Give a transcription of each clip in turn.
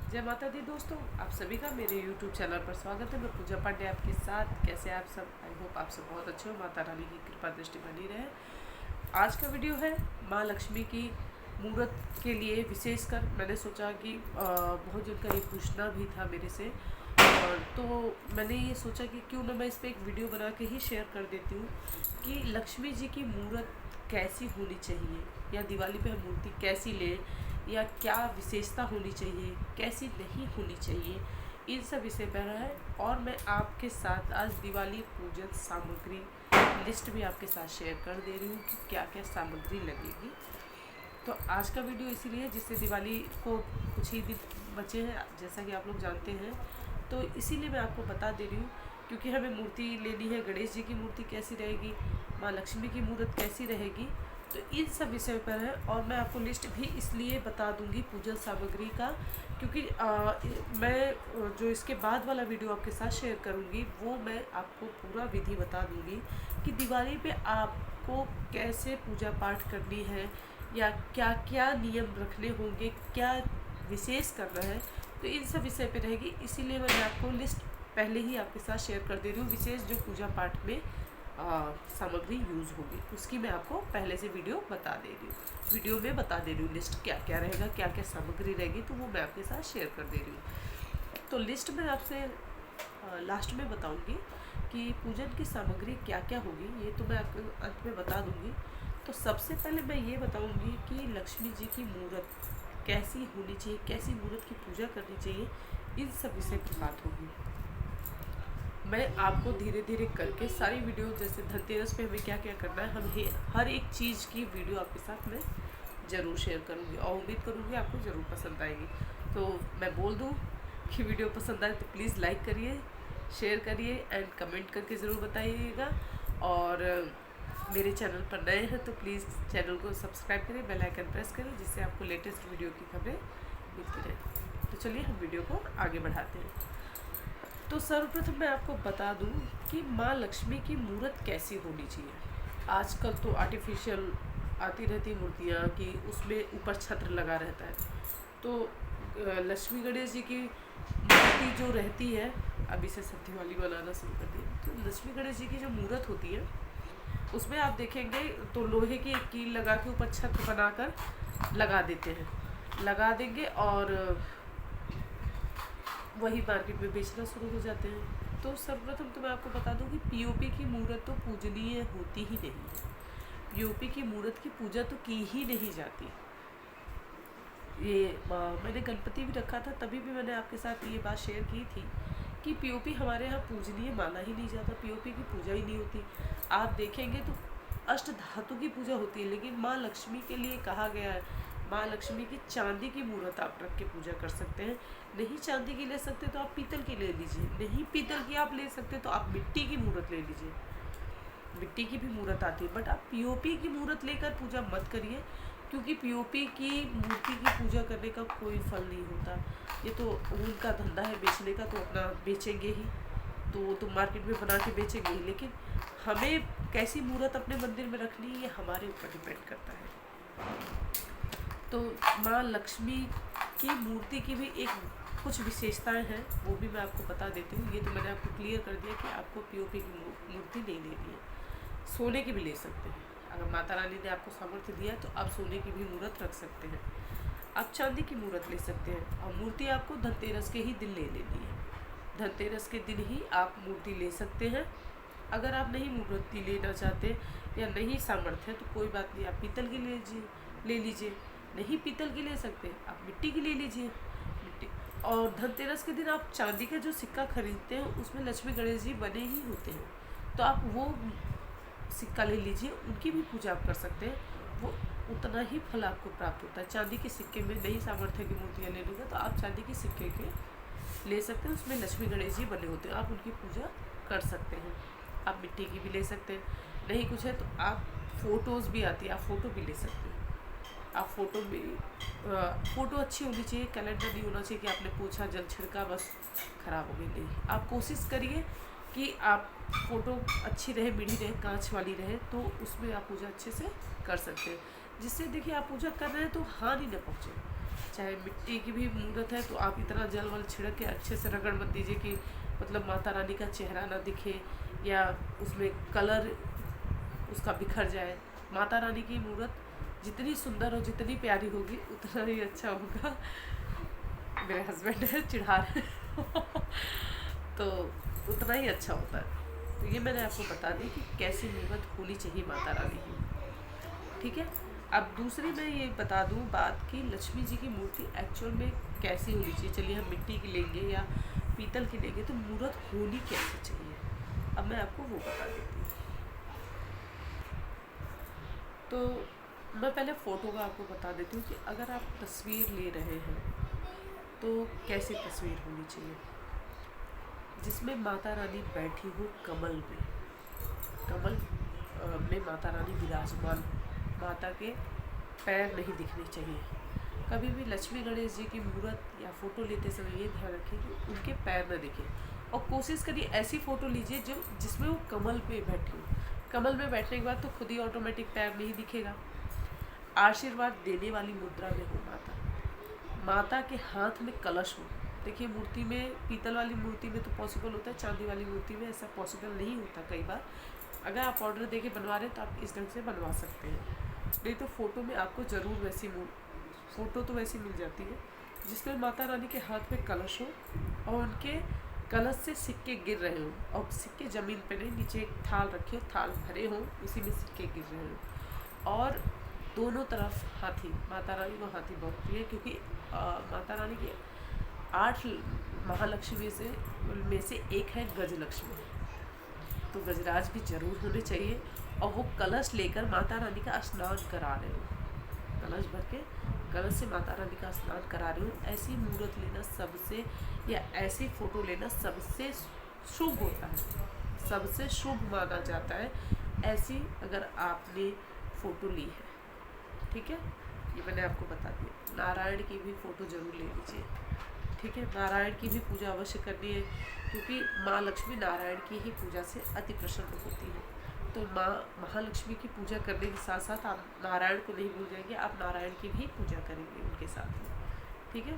जय माता दी दोस्तों, आप सभी का मेरे YouTube चैनल पर स्वागत है। मैं पूजा पांडे आपके साथ। कैसे आप सब? आई होप आप सब बहुत अच्छे हो। माता रानी की कृपा दृष्टि बनी रहे। आज का वीडियो है माँ लक्ष्मी की मूर्त के लिए। विशेषकर मैंने सोचा कि बहुत जन का ये पूछना भी था मेरे से, और तो मैंने ये सोचा कि क्यों ना मैं इस पर एक वीडियो बना के ही शेयर कर देती हूँ कि लक्ष्मी जी की मूर्त कैसी होनी चाहिए, या दिवाली पे हम मूर्ति कैसी लें, या क्या विशेषता होनी चाहिए, कैसी नहीं होनी चाहिए, इन सब विषय पर है। और मैं आपके साथ आज दिवाली पूजन सामग्री लिस्ट भी आपके साथ शेयर कर दे रही हूँ कि क्या क्या सामग्री लगेगी। तो आज का वीडियो इसीलिए जिससे दिवाली को कुछ ही दिन बचे हैं, जैसा कि आप लोग जानते हैं, तो इसीलिए मैं आपको बता दे रही हूँ। क्योंकि हमें मूर्ति लेनी है, गणेश जी की मूर्ति कैसी रहेगी, माँ लक्ष्मी की मूर्त कैसी रहेगी, तो इन सब विषयों पर है। और मैं आपको लिस्ट भी इसलिए बता दूंगी पूजन सामग्री का, क्योंकि मैं जो इसके बाद वाला वीडियो आपके साथ शेयर करूंगी वो मैं आपको पूरा विधि बता दूंगी कि दिवाली पे आपको कैसे पूजा पाठ करनी है, या क्या क्या नियम रखने होंगे, क्या विशेष करना है। तो इन सब विषय पे रहेगी, इसीलिए मैं आपको लिस्ट पहले ही आपके साथ शेयर कर दे रही हूँ। विशेष जो पूजा पाठ में सामग्री यूज़ होगी उसकी मैं आपको पहले से वीडियो बता दे रही हूँ। वीडियो में बता दे रही हूँ लिस्ट क्या क्या रहेगा, क्या क्या सामग्री रहेगी, तो वो मैं आपके साथ शेयर कर दे रही हूँ। तो लिस्ट में आपसे लास्ट में बताऊँगी कि पूजन की सामग्री क्या क्या होगी, ये तो मैं आपको अंत में बता दूँगी। तो सबसे पहले मैं ये बताऊँगी कि लक्ष्मी जी की मूर्त कैसी होनी चाहिए, कैसी मूर्त की पूजा करनी चाहिए, इन सब विषय की बात होगी। मैं आपको धीरे धीरे करके सारी वीडियो, जैसे धनतेरस पे हमें क्या क्या करना है, हर एक चीज़ की वीडियो आपके साथ मैं ज़रूर शेयर करूँगी, और उम्मीद करूँगी आपको ज़रूर पसंद आएगी। तो मैं बोल दूँ कि वीडियो पसंद आए तो प्लीज़ लाइक करिए, शेयर करिए एंड कमेंट करके ज़रूर बताइएगा। और मेरे चैनल पर नए हैं तो प्लीज़ चैनल को सब्सक्राइब करें, बेल आइकन प्रेस करें, जिससे आपको लेटेस्ट वीडियो की खबरें मिलती रहे। तो चलिए हम वीडियो को आगे बढ़ाते हैं। तो सर्वप्रथम मैं आपको बता दूं कि माँ लक्ष्मी की मूर्त कैसी होनी चाहिए। आजकल तो आर्टिफिशियल आती रहती मूर्तियाँ कि उसमें ऊपर छत्र लगा रहता है। तो लक्ष्मी गणेश जी की मूर्ति जो रहती है, अभी से सब दिवाली बनाना शुरू कर दी, तो लक्ष्मी गणेश जी की जो मूर्त होती है उसमें आप देखेंगे तो लोहे की एक कील लगा के ऊपर छत्र बनाकर लगा देते हैं, लगा देंगे और वही मार्केट में बेचना शुरू हो जाते हैं। तो सर्वप्रथम तो मैं आपको बता दूं कि पीओपी की मूर्त तो पूजनीय होती ही नहीं है। पीओपी की मूर्त की पूजा तो की ही नहीं जाती। ये मैंने गणपति भी रखा था, तभी भी मैंने आपके साथ ये बात शेयर की थी कि पीओपी हमारे यहाँ पूजनीय माना ही नहीं जाता, पीओपी की पूजा ही नहीं होती। आप देखेंगे तो अष्ट धातु की पूजा होती है, लेकिन माँ लक्ष्मी के लिए कहा गया है माँ लक्ष्मी की चांदी की मूर्त आप रख के पूजा कर सकते हैं। नहीं चांदी की ले सकते तो आप पीतल की ले लीजिए, नहीं पीतल की आप ले सकते तो आप मिट्टी की मूर्त ले लीजिए, मिट्टी की भी मूर्त आती है। बट आप पीओपी की मूर्त लेकर पूजा मत करिए, क्योंकि पीओपी की मूर्ति की पूजा करने का कोई फल नहीं होता। ये तो उनका धंधा है बेचने का, तो अपना बेचेंगे ही, तो वो तो मार्केट में बना के बेचेंगे ही। लेकिन हमें कैसी मूर्त अपने मंदिर में रखनी है ये हमारे ऊपर डिपेंड करता है। तो माँ लक्ष्मी की मूर्ति की भी एक कुछ विशेषताएं हैं, वो भी मैं आपको बता देती हूँ। ये तो मैंने आपको क्लियर कर दिया कि आपको पीओपी की मूर्ति नहीं लेनी है, सोने की भी ले सकते हैं। अगर माता रानी ने आपको सामर्थ्य दिया है तो आप सोने की भी मूर्त रख सकते हैं, आप चांदी की मूर्त ले सकते हैं। और मूर्ति आपको धनतेरस के ही दिन ले लेनी है, धनतेरस के दिन ही आप मूर्ति ले सकते हैं। अगर आप नहीं मूर्ति लेना चाहते या नहीं सामर्थ्य है तो कोई बात नहीं, आप पीतल की ले लीजिए। नहीं पीतल की ले सकते आप मिट्टी की ले लीजिए, मिट्टी। और धनतेरस के दिन आप चांदी का जो सिक्का खरीदते हैं उसमें लक्ष्मी गणेश जी बने ही होते हैं, तो आप वो सिक्का ले लीजिए, उनकी भी पूजा आप कर सकते हैं। वो उतना ही फल आपको प्राप्त होता है। चांदी के सिक्के में नहीं सामर्थ्य की मूर्तियाँ ले लूँगा तो आप चांदी के सिक्के के ले सकते हैं, उसमें लक्ष्मी गणेश जी बने होते हैं, आप उनकी पूजा कर सकते हैं। आप मिट्टी की भी ले सकते हैं, नहीं कुछ है तो आप फ़ोटोज़ भी आती है, आप फ़ोटो भी ले सकते हैं। आप फ़ोटो भी फ़ोटो अच्छी होनी चाहिए, कैलेंडर नहीं होना चाहिए कि आपने पोछा जल छिड़का बस ख़राब हो गई। नहीं, आप कोशिश करिए कि आप फ़ोटो अच्छी रहे, मीठी रहे, कांच वाली रहे, तो उसमें आप पूजा अच्छे से कर सकते हैं। जिससे देखिए आप पूजा कर रहे हैं तो हानि न पहुँचे, चाहे मिट्टी की भी मूर्त है तो आप इतना जल वल छिड़क के अच्छे से रगड़ मत दीजिए कि मतलब माता रानी का चेहरा ना दिखे या उसमें कलर उसका बिखर जाए। माता रानी की मूर्त जितनी सुंदर और जितनी प्यारी होगी उतना ही अच्छा होगा। मेरे हस्बैंड है चिढ़ा रहे तो उतना ही अच्छा होता है। तो ये मैंने आपको बता दी कि कैसी मूर्त होनी चाहिए माता रानी की। ठीक है, अब दूसरी मैं ये बता दूँ बात कि लक्ष्मी जी की मूर्ति एक्चुअल में कैसी होनी चाहिए। चलिए हम मिट्टी की लेंगे या पीतल की लेंगे तो मूर्त होनी कैसे चाहिए, अब मैं आपको वो बता देती हूँ। तो मैं पहले फ़ोटो का आपको बता देती हूँ कि अगर आप तस्वीर ले रहे हैं तो कैसी तस्वीर होनी चाहिए, जिसमें माता रानी बैठी हो कमल में, कमल में माता रानी विराजमान, माता के पैर नहीं दिखने चाहिए। कभी भी लक्ष्मी गणेश जी की मूर्त या फ़ोटो लेते समय ये ध्यान रखिए कि उनके पैर न दिखे, और कोशिश करिए ऐसी फ़ोटो लीजिए जो जिसमें वो कमल पे बैठी हो। कमल में बैठने के बाद तो खुद ही ऑटोमेटिक पैर नहीं दिखेगा। आशीर्वाद देने वाली मुद्रा में हो माता, माता के हाथ में कलश हो। देखिए मूर्ति में, पीतल वाली मूर्ति में तो पॉसिबल होता है, चांदी वाली मूर्ति में ऐसा पॉसिबल नहीं होता कई बार। अगर आप ऑर्डर देके बनवा रहे हैं तो आप इस ढंग से बनवा सकते हैं, नहीं तो फ़ोटो में आपको ज़रूर वैसी फ़ोटो तो वैसी मिल जाती है जिसमें माता रानी के हाथ में कलश हो और उनके कलश से सिक्के गिर रहे हों, और सिक्के ज़मीन पे नहीं, नीचे एक थाल रखे हो, थाल भरे हों, उसी में सिक्के गिर रहे हों, और दोनों तरफ हाथी। माता रानी को हाथी बहुत प्रिय है क्योंकि माता रानी के 8 महालक्ष्मी में से एक है गजलक्ष्मी, तो गजराज भी जरूर होने चाहिए। और वो कलश लेकर माता रानी का स्नान करा रहे हो, कलश भर के कलश से माता रानी का स्नान करा रहे हो, ऐसी मूर्त लेना सबसे, या ऐसी फ़ोटो लेना सबसे शुभ होता है, सबसे शुभ माना जाता है ऐसी अगर आपने फ़ोटो ली है। ठीक है, ये मैंने आपको बता दिया। नारायण की भी फ़ोटो ज़रूर ले लीजिए। ठीक है, नारायण की भी पूजा अवश्य करनी है क्योंकि माँ लक्ष्मी नारायण की ही पूजा से अति प्रसन्न होती है। तो माँ महालक्ष्मी की पूजा करने के साथ साथ आप नारायण को नहीं भूल जाएंगे, आप नारायण की भी पूजा करेंगे उनके साथ में। ठीक है,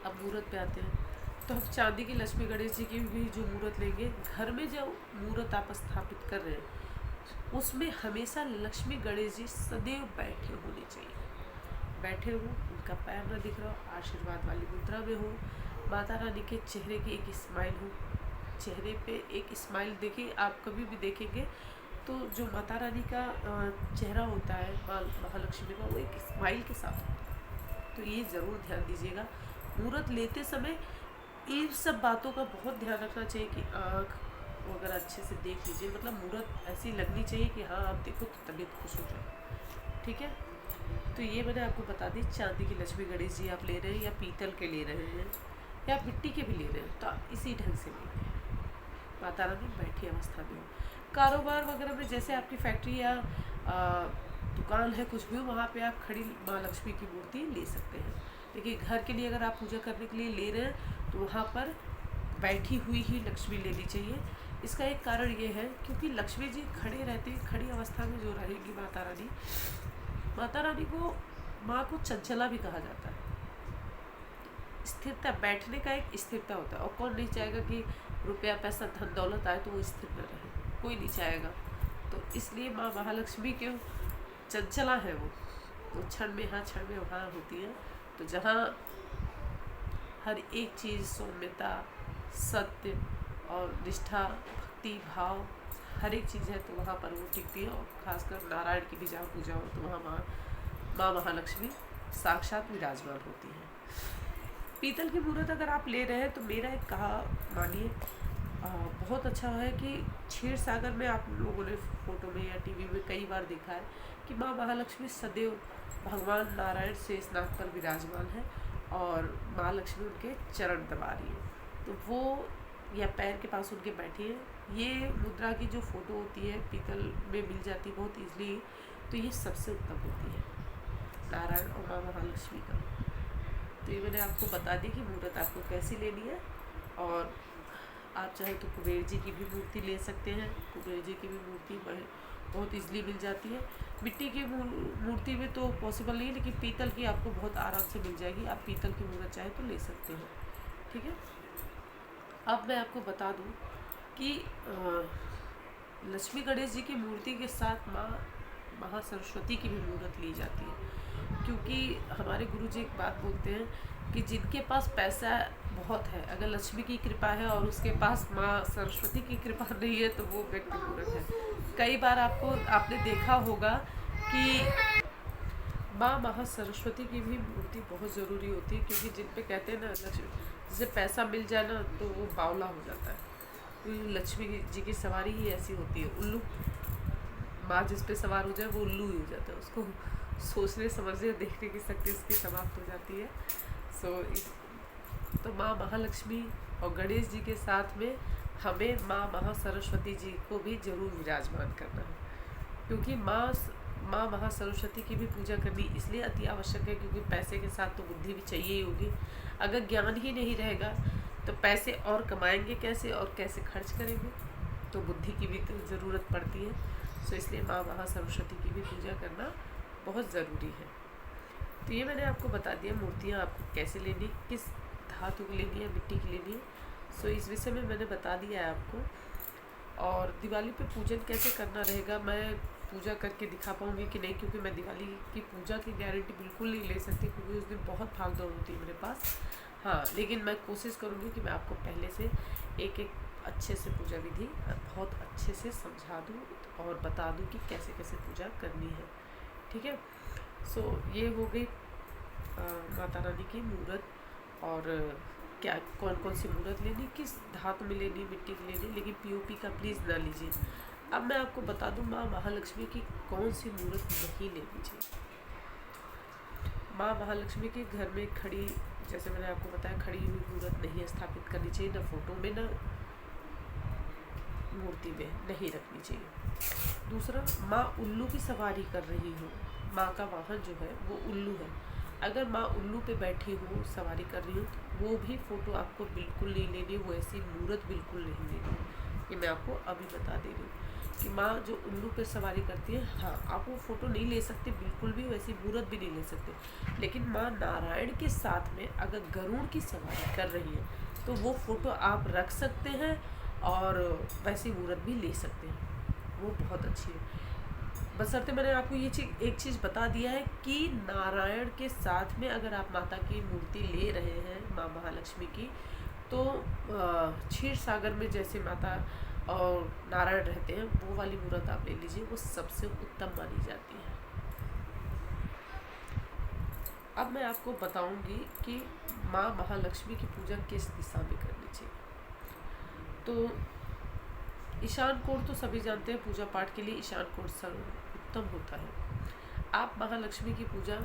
अब मूर्त पे आते हैं। तो हम चांदी की लक्ष्मी गणेश जी की भी जो मूर्त लेंगे, घर में जो मूर्त आप स्थापित कर रहे हैं उसमें हमेशा लक्ष्मी गणेश जी सदैव बैठे होने चाहिए। बैठे हो, उनका पैर न दिख रहा हो, आशीर्वाद वाली मुद्रा में हो, माता रानी के चेहरे की एक स्माइल हो, चेहरे पे एक स्माइल देखिए। आप कभी भी देखेंगे तो जो माता रानी का चेहरा होता है महालक्ष्मी का, वो एक स्माइल के साथ होता है। तो ये ज़रूर ध्यान दीजिएगा मूर्त लेते समय। इन सब बातों का बहुत ध्यान रखना चाहिए कि आँख वगैरह अच्छे से देख लीजिए, मतलब मूर्त ऐसी लगनी चाहिए कि हाँ आप देखो तो तबीयत खुश हो जाए। ठीक है, तो ये मैंने आपको बता दी। चांदी की लक्ष्मी गणेश जी आप ले रहे हैं या पीतल के ले रहे हैं या मिट्टी के भी ले रहे हैं तो आप इसी ढंग से लेंगे, माता रानी बैठी अवस्था में हो। कारोबार वगैरह में जैसे आपकी फैक्ट्री या दुकान है, कुछ भी हो, वहाँ पे आप खड़ी माँ लक्ष्मी की मूर्ति ले सकते हैं। देखिए घर के लिए अगर आप पूजा करने के लिए ले रहे हैं तो वहाँ पर बैठी हुई ही लक्ष्मी लेनी चाहिए। इसका एक कारण ये है क्योंकि लक्ष्मी जी खड़े रहते हैं, खड़ी अवस्था में जो रहेगी माता रानी को, माँ को चंचला भी कहा जाता है। स्थिरता, बैठने का एक स्थिरता होता है, और कौन नहीं चाहेगा कि रुपया पैसा धन दौलत आए तो वो स्थिर न रहे, कोई नहीं चाहेगा। तो इसलिए माँ महालक्ष्मी क्यों चंचला है, वो तो क्षण में यहाँ क्षण में वहाँ होती है। तो जहाँ हर एक चीज़ सौम्यता, सत्य और निष्ठा, भक्ति भाव हर एक चीज़ है तो वहाँ पर वो टिकती है। और खासकर नारायण की भी जहाँ पूजा हो तो वहाँ माँ महालक्ष्मी साक्षात विराजमान होती है। पीतल की मूर्त अगर आप ले रहे हैं तो मेरा एक कहा मानिए बहुत अच्छा है कि क्षीर सागर में आप लोगों ने फ़ोटो में या टीवी में कई बार देखा है कि माँ महालक्ष्मी सदैव भगवान नारायण शेषनाग पर विराजमान है और माँ लक्ष्मी उनके चरण दबा रही है, तो वो या पैर के पास उनके बैठी है। ये मुद्रा की जो फ़ोटो होती है पीतल में मिल जाती है बहुत ईजिली, तो ये सबसे उत्तम होती है नारायण और माँ महालक्ष्मी का। तो ये मैंने आपको बता दी कि मूर्त आपको कैसी लेनी है। और आप चाहे तो कुबेर जी की भी मूर्ति ले सकते हैं। कुबेर जी की भी मूर्ति बहुत ईजिली मिल जाती है। मिट्टी की मूर्ति में तो पॉसिबल नहीं है, लेकिन पीतल की आपको बहुत आराम से मिल जाएगी। आप पीतल की मूर्त चाहे तो ले सकते हैं। ठीक है। अब मैं आपको बता दूं कि लक्ष्मी गणेश जी की मूर्ति के साथ माँ महासरस्वती की भी मूर्त ली जाती है, क्योंकि हमारे गुरु जी एक बात बोलते हैं कि जिनके पास पैसा बहुत है, अगर लक्ष्मी की कृपा है और उसके पास माँ सरस्वती की कृपा नहीं है तो वो व्यक्ति मूर्ख है। कई बार आपने देखा होगा कि माँ महासरस्वती की भी मूर्ति बहुत ज़रूरी होती है, क्योंकि जिन पे कहते हैं ना लक्ष्मी, जैसे पैसा मिल जाए ना तो वो बावला हो जाता है। लक्ष्मी जी की सवारी ही ऐसी होती है, उल्लू। माँ जिस पे सवार हो जाए वो उल्लू ही हो जाता है, उसको सोचने समझने देखने की शक्ति उसकी समाप्त हो जाती है। तो माँ महालक्ष्मी और गणेश जी के साथ में हमें माँ महासरस्वती जी को भी जरूर विराजमान करना है, क्योंकि माँ महासरस्वती की भी पूजा करनी इसलिए अति आवश्यक है, क्योंकि पैसे के साथ तो बुद्धि भी चाहिए ही होगी। अगर ज्ञान ही नहीं रहेगा तो पैसे और कमाएंगे कैसे और कैसे खर्च करेंगे, तो बुद्धि की भी तो ज़रूरत पड़ती है। सो इसलिए माँ महासरस्वती की भी पूजा करना बहुत ज़रूरी है। तो ये मैंने आपको बता दिया मूर्तियाँ आपको कैसे लेनी, किस धातु की लेनी है, मिट्टी की लेनी है। सो इस विषय में मैंने बता दिया है आपको। और दिवाली पे पूजन कैसे करना रहेगा, मैं पूजा करके दिखा पाऊँगी कि नहीं, क्योंकि मैं दिवाली की पूजा की गारंटी बिल्कुल नहीं ले सकती, क्योंकि उस दिन बहुत भाग दौड़ होती है मेरे पास। हाँ, लेकिन मैं कोशिश करूँगी कि मैं आपको पहले से एक अच्छे से पूजा विधि बहुत अच्छे से समझा दूँ और बता दूँ कि कैसे कैसे पूजा करनी है। ठीक है। सो ये हो गई माता रानी की मूर्त, और क्या कौन कौन सी मूर्त लेनी, किस धातु में लेनी, मिट्टी की लेनी, लेकिन पीओपी का प्लीज़ ना लीजिए। अब मैं आपको बता दूं माँ महालक्ष्मी की कौन सी मूर्त नहीं लेनी चाहिए। माँ महालक्ष्मी के घर में खड़ी, जैसे मैंने आपको बताया, खड़ी हुई मूर्त नहीं स्थापित करनी चाहिए, ना फोटो में ना मूर्ति में नहीं रखनी चाहिए। दूसरा, माँ उल्लू की सवारी कर रही हो, माँ का वाहन जो है वो उल्लू है, अगर माँ उल्लू पे बैठी हो, सवारी कर रही हो, तो वो भी फ़ोटो आपको बिल्कुल नहीं लेनी, वो ऐसी मूर्त बिल्कुल नहीं लेनी। ये मैं आपको अभी बता दे रही हूँ कि माँ जो उल्लू पे सवारी करती है, हाँ आप वो फ़ोटो नहीं ले सकते, बिल्कुल भी वैसी मूर्त भी नहीं ले सकते। लेकिन माँ नारायण के साथ में अगर गरुड़ की सवारी कर रही है तो वो फ़ोटो आप रख सकते हैं और वैसी मूर्त भी ले सकते हैं, वो बहुत अच्छी है। बशर्ते मैंने आपको ये एक चीज़ बता दिया है कि नारायण के साथ में अगर आप माता की मूर्ति ले रहे हैं माँ महालक्ष्मी की, तो क्षीर सागर में जैसे माता और नारायण रहते हैं वो वाली मूर्त आप ले लीजिए, वो सबसे उत्तम मानी जाती है। अब मैं आपको बताऊंगी कि माँ महालक्ष्मी की पूजा किस दिशा में करनी चाहिए। तो ईशान कोण तो सभी जानते हैं, पूजा पाठ के लिए ईशान कोण सर्वोत्तम होता है। आप महालक्ष्मी की पूजा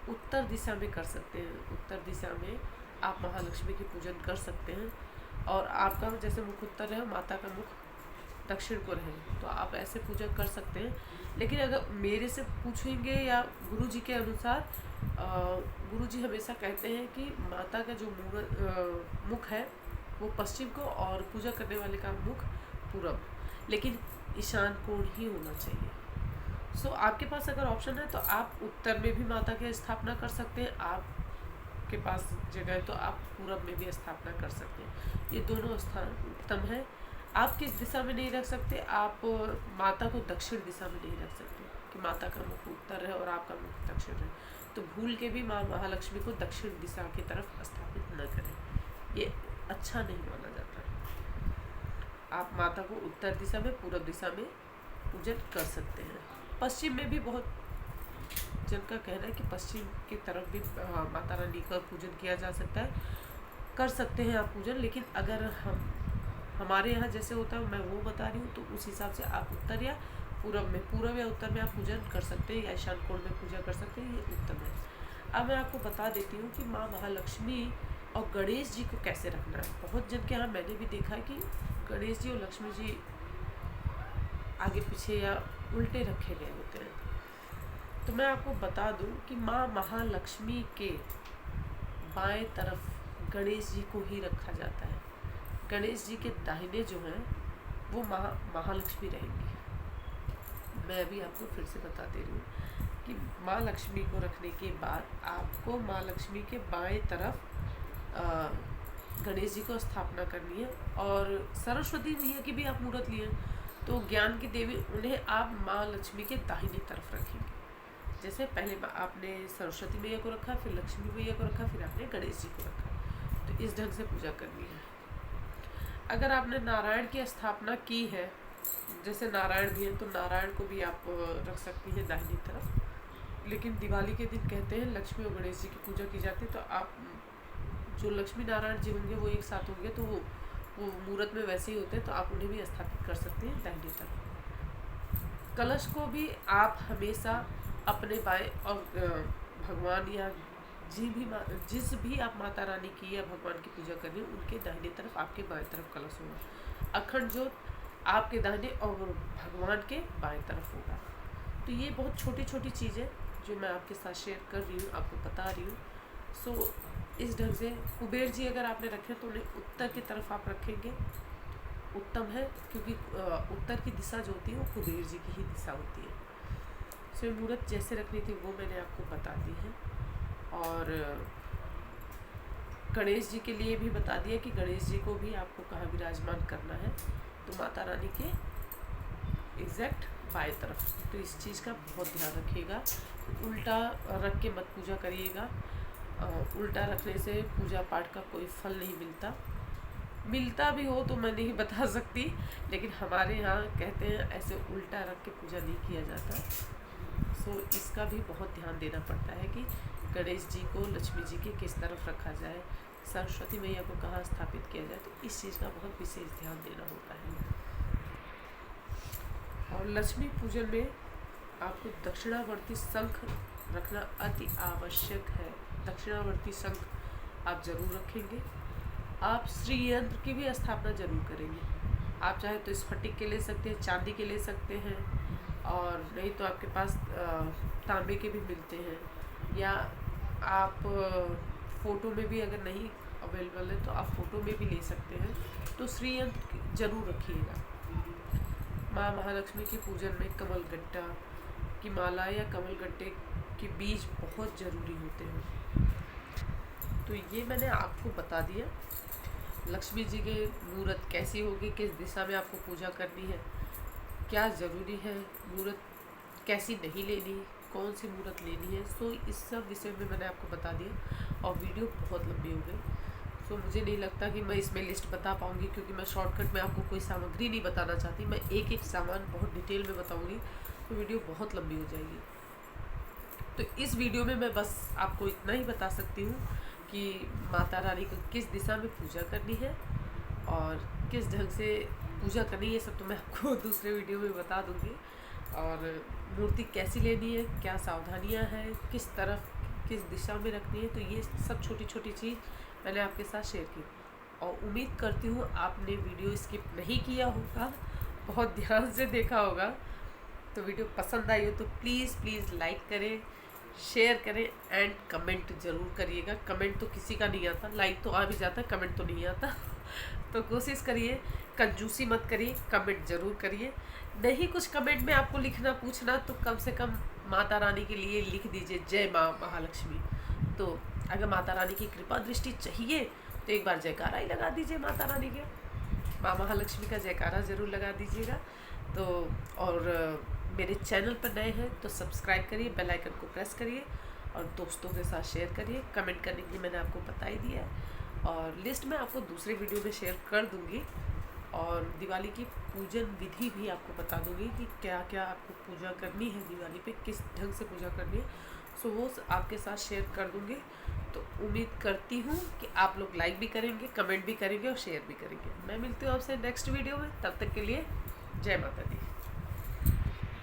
उत्तर दिशा में कर सकते हैं, उत्तर दिशा में आप महालक्ष्मी की पूजन कर सकते हैं। और आपका जैसे मुख उत्तर है, माता का मुख दक्षिण को रहे, तो आप ऐसे पूजा कर सकते हैं। लेकिन अगर मेरे से पूछेंगे या गुरु जी के अनुसार, गुरु जी हमेशा कहते हैं कि माता का जो मुख है वो पश्चिम को और पूजा करने वाले का मुख पूरब, लेकिन ईशान कोण ही होना चाहिए। सो आपके पास अगर ऑप्शन है तो आप उत्तर में भी माता की स्थापना कर सकते हैं, आपके पास जगह है तो आप पूरब में भी स्थापना कर सकते हैं। ये दोनों स्थान उत्तम है। आप किस दिशा में नहीं रख सकते, आप माता को दक्षिण दिशा में नहीं रख सकते कि माता का मुख उत्तर है और आपका मुख दक्षिण है, तो भूल के भी माँ महालक्ष्मी को दक्षिण दिशा की तरफ स्थापित न करें, ये अच्छा नहीं माना जाता है। आप माता को उत्तर दिशा में, पूर्व दिशा में पूजन कर सकते हैं। पश्चिम में भी बहुत जन का कहना है कि पश्चिम की तरफ भी माता रानी का पूजन किया जा सकता है, कर सकते हैं आप पूजन। लेकिन अगर हमारे यहाँ जैसे होता है, मैं वो बता रही हूँ, तो उस हिसाब से आप उत्तर या पूर्व या उत्तर में आप पूजन कर सकते हैं, या ईशान कोण में पूजा कर सकते हैं, ये उत्तम है। अब मैं आपको बता देती हूँ कि माँ महालक्ष्मी और गणेश जी को कैसे रखना है। बहुत जन के यहाँ मैंने भी देखा है कि गणेश जी और लक्ष्मी जी आगे पीछे या उल्टे रखे गए होते हैं। तो मैं आपको बता दूं कि माँ महालक्ष्मी के बाएं तरफ गणेश जी को ही रखा जाता है, गणेश जी के दाहिने जो हैं वो महालक्ष्मी रहेंगी। मैं अभी आपको फिर से बता दे रही हूँ कि माँ लक्ष्मी को रखने के बाद आपको माँ लक्ष्मी के बाएं तरफ गणेश जी को स्थापना करनी है। और सरस्वती मैया की भी आप मूर्त लिए तो ज्ञान की देवी, उन्हें आप माँ लक्ष्मी के दाहिनी तरफ रखेंगे। जैसे पहले आपने सरस्वती मैया को रखा, फिर लक्ष्मी मैया को रखा, फिर आपने गणेश जी को रखा। तो इस ढंग से पूजा करनी है। अगर आपने नारायण की स्थापना की है, जैसे नारायण भी है, तो नारायण को भी आप रख सकती हैं दाहिनी तरफ। लेकिन दिवाली के दिन कहते हैं लक्ष्मी और गणेश जी की पूजा की जाती है, तो आप जो लक्ष्मी नारायण जी होंगे वो एक साथ होंगे, तो वो मूर्त में वैसे ही होते हैं, तो आप उन्हें भी स्थापित कर सकते हैं दाहिनी तरफ। कलश को भी आप हमेशा अपने बाएं, और भगवान या जिस भी आप माता रानी की या भगवान की पूजा कर रहे हो उनके दाहिने तरफ आपके बाएं तरफ कलश होगा। अखंड ज्योत आपके दाहिने और भगवान के बाएं तरफ होगा। तो ये बहुत छोटी छोटी चीज़ें जो मैं आपके साथ शेयर कर रही हूँ, आपको बता रही हूँ। सो इस ढंग से कुबेर जी अगर आपने रखे तो उन्हें उत्तर की तरफ आप रखेंगे, उत्तम है, क्योंकि उत्तर की दिशा जो होती है वो कुबेर जी की ही दिशा होती है। सो मूर्त जैसे रखनी थी वो मैंने आपको बता दी है। और गणेश जी के लिए भी बता दिया कि गणेश जी को भी आपको कहाँ विराजमान करना है, तो माता रानी के एग्जैक्ट बाएं तरफ। तो इस चीज़ का बहुत ध्यान रखिएगा, उल्टा रख के मत पूजा करिएगा। उल्टा रखने से पूजा पाठ का कोई फल नहीं मिलता भी हो तो मैं नहीं बता सकती, लेकिन हमारे यहाँ कहते हैं ऐसे उल्टा रख के पूजा नहीं किया जाता। सो इसका भी बहुत ध्यान देना पड़ता है कि गणेश जी को लक्ष्मी जी के किस तरफ रखा जाए, सरस्वती मैया को कहाँ स्थापित किया जाए, तो इस चीज़ का बहुत विशेष ध्यान देना होता है। और लक्ष्मी पूजन में आपको दक्षिणावर्ती शंख रखना अति आवश्यक है। दक्षिणावर्ती शंख आप जरूर रखेंगे। आप श्री यंत्र की भी स्थापना जरूर करेंगे। आप चाहे तो स्फटिक के ले सकते हैं, चांदी के ले सकते हैं, और नहीं तो आपके पास तांबे के भी मिलते हैं, या आप फ़ोटो में भी अगर नहीं अवेलेबल है तो आप फ़ोटो में भी ले सकते हैं। तो श्री यंत्र जरूर रखिएगा। माँ महालक्ष्मी की पूजन में कमलगट्टा की माला या कमलगट्टे के बीज बहुत ज़रूरी होते हैं। तो ये मैंने आपको बता दिया लक्ष्मी जी के मूर्त कैसी होगी, किस दिशा में आपको पूजा करनी है, क्या ज़रूरी है, मूर्त कैसी नहीं लेनी, कौन सी मूर्त लेनी है। सो इस सब विषय में मैंने आपको बता दिया, और वीडियो बहुत लंबी हो गई। सो मुझे नहीं लगता कि मैं इसमें लिस्ट बता पाऊँगी, क्योंकि मैं शॉर्टकट में आपको कोई सामग्री नहीं बताना चाहती। मैं एक एक सामान बहुत डिटेल में बताऊँगी तो वीडियो बहुत लंबी हो जाएगी। तो इस वीडियो में मैं बस आपको इतना ही बता सकती हूँ कि माता रानी को किस दिशा में पूजा करनी है और किस ढंग से पूजा करनी है, सब तो मैं आपको दूसरे वीडियो में बता दूँगी। और मूर्ति कैसी लेनी है, क्या सावधानियाँ हैं, किस तरफ किस दिशा में रखनी है, तो ये सब छोटी छोटी चीज़ मैंने आपके साथ शेयर की। और उम्मीद करती हूँ आपने वीडियो स्किप नहीं किया होगा, बहुत ध्यान से देखा होगा। तो वीडियो पसंद आई हो तो प्लीज़ लाइक करें, शेयर करें एंड कमेंट ज़रूर करिएगा। कमेंट तो किसी का नहीं आता, लाइक तो आ भी जाता है, कमेंट तो नहीं आता। तो कोशिश करिए, कंजूसी मत करिए, कमेंट ज़रूर करिए। नहीं कुछ कमेंट में आपको लिखना पूछना तो कम से कम माता रानी के लिए लिख दीजिए जय माँ महालक्ष्मी। तो अगर माता रानी की कृपा दृष्टि चाहिए तो एक बार जयकारा ही लगा दीजिए माता रानी के, माँ महालक्ष्मी का जयकारा ज़रूर लगा दीजिएगा। तो और मेरे चैनल पर नए हैं तो सब्सक्राइब करिए, बेल आइकन को प्रेस करिए और दोस्तों के साथ शेयर करिए। कमेंट करने के लिए मैंने आपको बता ही दिया है, और लिस्ट में आपको दूसरे वीडियो में शेयर कर दूँगी। और दिवाली की पूजन विधि भी आपको बता दूँगी कि क्या क्या आपको पूजा करनी है दिवाली पे, किस ढंग से पूजा करनी है। सो वो आपके साथ शेयर कर दूँगी। तो उम्मीद करती हूँ कि आप लोग लाइक भी करेंगे, कमेंट भी करेंगे और शेयर भी करेंगे। मैं मिलती हूँ आपसे नेक्स्ट वीडियो में, तब तक के लिए जय माता दी।